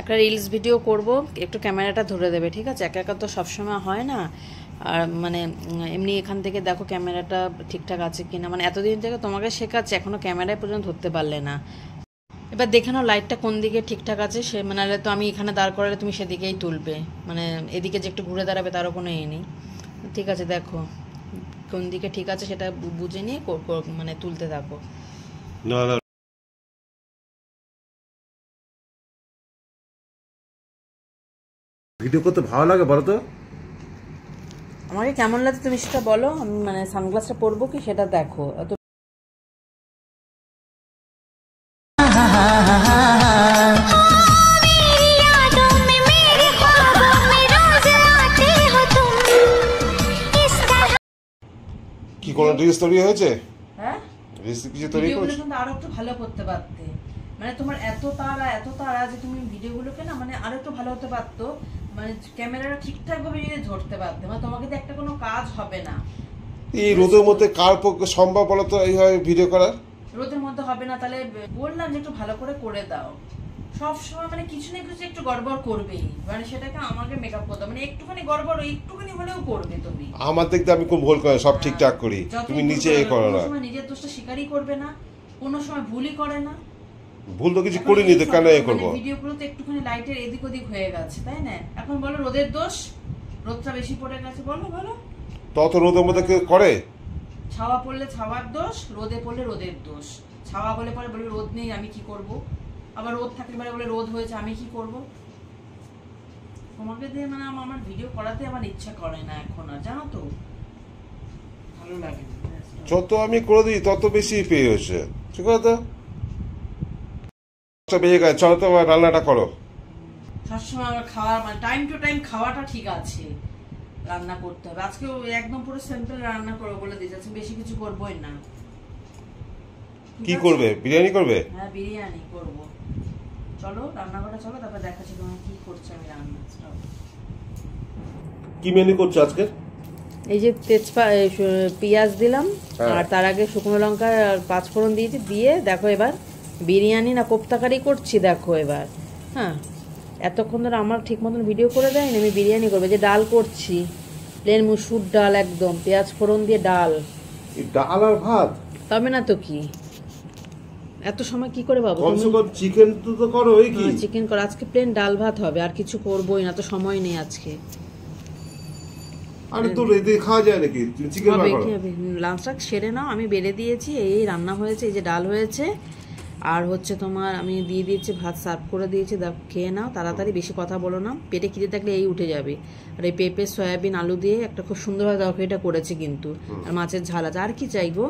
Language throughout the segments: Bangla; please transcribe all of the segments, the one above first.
একটা রিলস ভিডিও করব, একটু ক্যামেরাটা ধরে দেবে, ঠিক আছে? একা একা তো সবসময় হয় না। আর মানে এমনি এখান থেকে দেখো ক্যামেরাটা ঠিকঠাক আছে কিনা, মানে এতদিন থেকে তোমাকে শেখাচ্ছে, এখনো ক্যামেরায় পর্যন্ত ধরতে পারলে না। এবার দেখে নাও লাইটটা কোন দিকে ঠিকঠাক আছে, সে মানে তো আমি এখানে দাঁড় করালে তুমি সেদিকেই তুলবে, মানে এদিকে যে একটু ঘুরে দাঁড়াবে তারও কোনো নেই। ঠিক আছে, দেখো কোন দিকে ঠিক আছে সেটা বুঝে নিয়ে মানে তুলতে থাকো। না না, ভিডিও করতে ভালো লাগে বলো তো? আমাকে কেমন লাগে তুমি সেটা বলো, আমি মানে সানগ্লাসটা পরবো কি সেটা দেখো। কি কোনো রিলস তৈরি হয়েছে? হ্যাঁ, রিলস কিছু তৈরি করছো? ভিডিওগুলো কিন্তু আরো একটু ভালো করতে পারতে, মানে তোমার এত তাড়া যে তুমি ভিডিওগুলোকে না মানে আরো একটু ভালো হতে পারতো, মানে ক্যামেরাটা ঠিকঠাক ভাবে যদি ধরতে পারতে, মানে তোমাকে তো একটা কোনো কাজ হবে না। এই রোদের মধ্যে কার পক্ষে সম্ভব বলো তো এইভাবে ভিডিও করা? রোদের মধ্যে হবে না, তাহলে বললাম যে একটু ভালো করে দাও। সব সময় মানে কিছু না কিছু একটু গড়বড় করবেই, মানে সেটাকে আমাকে মেকআপ করতে মানে একটুখানি গড়বড় একটুখানি হলেও করবে তুমি। আমার দেখতে আমি খুব ভুল করি, সব ঠিকঠাক করি, তুমি নিচে করো না। সময় নিজের দোষটা স্বীকারই করবে না, কোনো সময় ভুলই করে না। ভুল তো কিছু করিনি তো কেন এ করবো? ভিডিওগুলো তো একটুখানি লাইটের এদিক ওদিক হয়ে গেছে, তাই না? এখন বলো রোদের দোষ, রোদটা বেশি পড়ে গেছে, বলো। তত রোদের মধ্যে কেউ করে? ছাওয়া পড়লে ছাওয়ার দোষ, রোদে পড়লে রোদের দোষ। ছাওয়া বলে পরে বলে রোদ নেই আমি কি করব, আবার রোদ থাকলে পরে বলে রোদ হয়েছে আমি কি করব। তোমাকে দিয়ে মানে আমার ভিডিও করাতে আমার ইচ্ছা করে না এখন আর, জানো তো, ভালো লাগে না। যত আমি করে দিই তত বেশি পে হচ্ছে, ঠিক আছে? বেজে গেছে, চলো তো রান্নাটা করো। সবসময় আমার খাওয়া মানে টাইম টু টাইম খাওয়াটা ঠিক আছে, রান্না করতে হবে। আজকেও একদম পুরো সিম্পল রান্না করবো বলে দিয়েছে, বেশি কিছু করবোই না। কি করবে? বিরিয়ানি করবে? হ্যাঁ, বিরিয়ানি করবো। চলো রান্নাঘরে চলো, তারপর দেখাচ্ছি তোমার কি করছে আমি রান্না। কি মেনু করছো আজকে? এই যে পেঁয়াজ দিলাম, আর তার আগে শুকনো লঙ্কা আর পাঁচফোড়ন দিয়েছি, দিয়ে দেখো এবার বিরিয়ানি না কোপ্তাকারি করছি দেখো এবার। হ্যাঁ, এতক্ষণ ধরে আমার ঠিক মতন ভিডিও করে দেয়নি, আমি বিরিয়ানি করবো। যে ডাল করছি, প্লেন মুসুর ডাল, একদম পেঁয়াজ ফোড়ন দিয়ে ডাল। ডাল আর ভাত? তবে না তো কি, এত সময় কি করে পাবো? চিকেন তো করো, ওই কি চিকেন করো। আজকে প্লেন ডাল ভাত হবে, আর কিছু করবোই না, তো সময় নেই আজকে। আরে তো রেডি খাওয়া যায় নাকি? চিকেন না করো? লাঞ্চটা সেরে নাও, আমি বেড়ে দিয়েছি, এই রান্না হয়েছে, এই যে ডাল হয়েছে, আর হচ্ছে তোমার আমি দিয়ে দিয়েছি ভাত, সার্ভ করে দিয়েছি, খেয়ে নাও তাড়াতাড়ি, বেশি কথা বলো না, পেটে খিদে থাকলে এই উঠে যাবে। আর এই পেঁপে সয়াবিন আলু দিয়ে একটা খুব সুন্দরভাবে তরকারিটা করেছে কিন্তু, আর মাছের ঝাল আছে। আর কি চাই গো,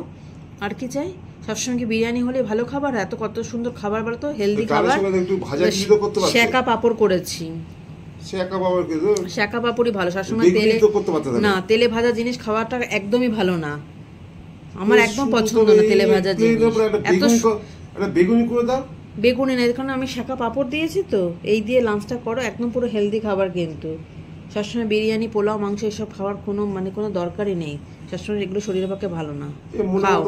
আর কি চাই? সবসময় কি বিরিয়ানি হলে ভালো খাবার? এত কত সুন্দর খাবার বলো তো, হেলদি খাবার। শেকা পাপড় করেছি, শেকা পাপড়ই ভালো সবসময়। তেলে না, তেলে ভাজা জিনিস খাওয়াটা একদমই ভালো না, আমার একদম পছন্দ না তেলে ভাজা জিনিস। এত বেগুনি করে দাও। বেগুনি না, এখন আমি শেকা পাপড় দিয়েছি তো, এই দিয়ে লাঞ্চটা করো, একদম পুরো হেলদি খাবার কিন্তু। সবসময় বিরিয়ানি পোলাও মাংস এসব খাওয়ার কোনো মানে কোনো দরকারই নেই, সবসময় এগুলো শরীরের পক্ষে ভালো না। খাও।